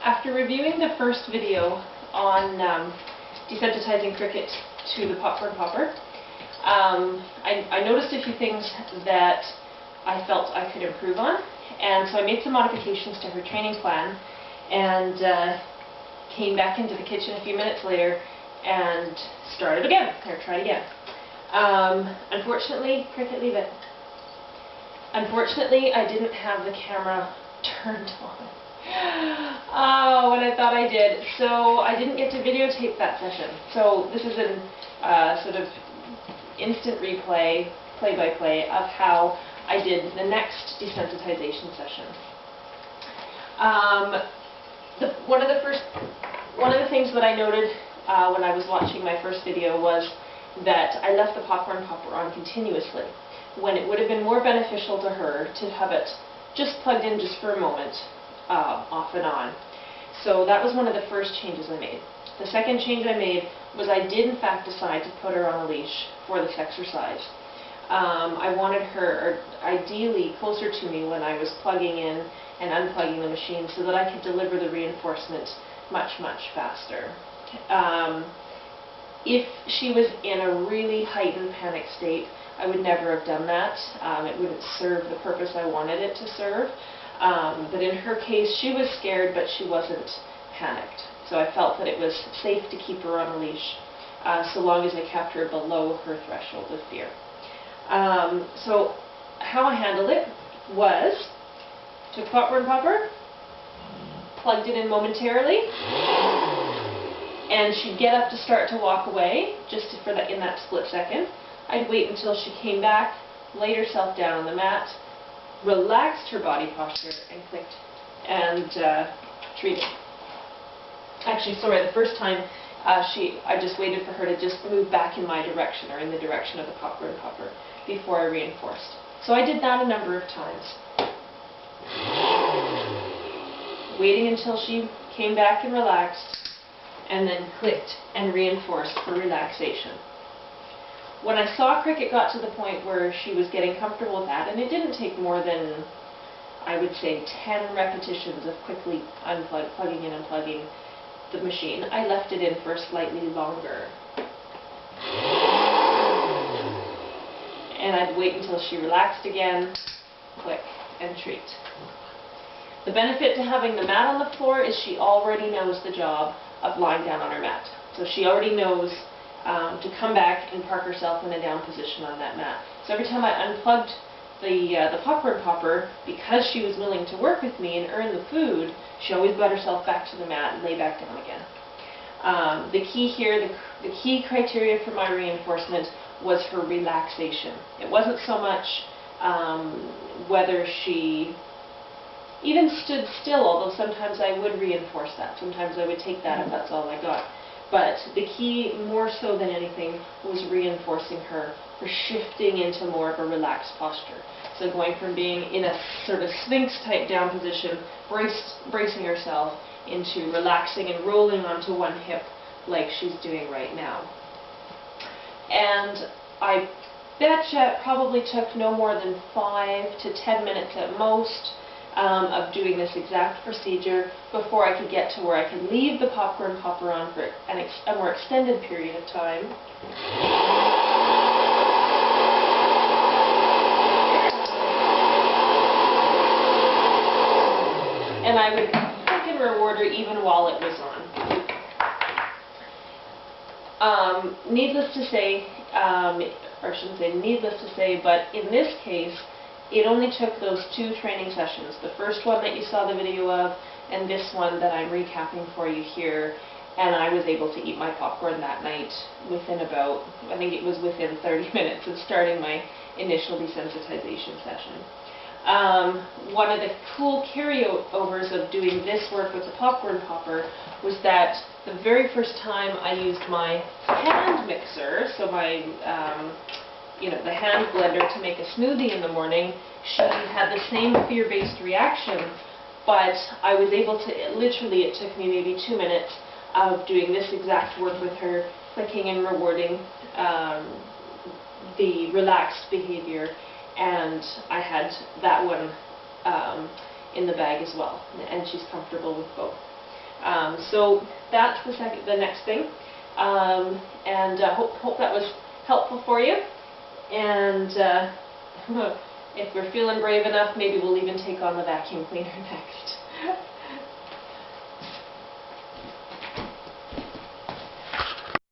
After reviewing the first video on desensitizing cricket to the popcorn popper, I noticed a few things that I felt I could improve on, and so I made some modifications to her training plan and came back into the kitchen a few minutes later and started again, or tried again. Unfortunately, cricket, leave it. Unfortunately, I didn't have the camera turned on. Oh, what I thought I did. So I didn't get to videotape that session. So this is a sort of instant replay, play-by-play of how I did the next desensitization session. One of the things that I noted when I was watching my first video was that I left the popcorn popper on continuously, when it would have been more beneficial to her to have it just plugged in just for a moment, off and on. So that was one of the first changes I made. The second change I made was I did in fact decide to put her on a leash for this exercise. I wanted her ideally closer to me when I was plugging in and unplugging the machine so that I could deliver the reinforcement much faster. If she was in a really heightened panic state, I would never have done that. It wouldn't serve the purpose I wanted it to serve. But in her case, she was scared, but she wasn't panicked. So I felt that it was safe to keep her on a leash, so long as I kept her below her threshold of fear. So how I handled it was, took popcorn popper, plugged it in momentarily, and she'd get up to start to walk away, just in that split second. I'd wait until she came back, laid herself down on the mat, relaxed her body posture, and clicked and treated. Actually, sorry, the first time I just waited for her to just move back in my direction, or in the direction of the popcorn popper, before I reinforced. So I did that a number of times. Waiting until she came back and relaxed, and then clicked and reinforced for relaxation. When I saw cricket got to the point where she was getting comfortable with that, and it didn't take more than, I would say, 10 repetitions of quickly plugging in and unplugging the machine, I left it in for slightly longer. And I'd wait until she relaxed again, click, and treat. The benefit to having the mat on the floor is she already knows the job of lying down on her mat. So she already knows to come back and park herself in a down position on that mat. So every time I unplugged the popcorn popper, because she was willing to work with me and earn the food, she always got herself back to the mat and lay back down again. The key here, the key criteria for my reinforcement was her relaxation. It wasn't so much whether she even stood still, although sometimes I would reinforce that. Sometimes I would take that if that's all I got. But the key, more so than anything, was reinforcing her for shifting into more of a relaxed posture. So going from being in a sort of sphinx-type down position, bracing herself, into relaxing and rolling onto one hip like she's doing right now. And I betcha it probably took no more than 5 to 10 minutes at most of doing this exact procedure before I could get to where I could leave the popcorn popper on for a more extended period of time. And I would click and reward her even while it was on. Needless to say, or I shouldn't say needless to say, but in this case, it only took those 2 training sessions, the first one that you saw the video of, and this one that I'm recapping for you here, and I was able to eat my popcorn that night within about, I think it was within 30 minutes of starting my initial desensitization session. One of the cool carryovers of doing this work with the popcorn popper was that the very first time I used my hand mixer, so my the hand blender to make a smoothie in the morning, she had the same fear-based reaction, but I was able to, literally it took me maybe 2 minutes of doing this exact work with her, clicking and rewarding the relaxed behavior, and I had that one in the bag as well, and she's comfortable with both. So that's the next thing. And hope that was helpful for you. And if we're feeling brave enough, maybe we'll even take on the vacuum cleaner next.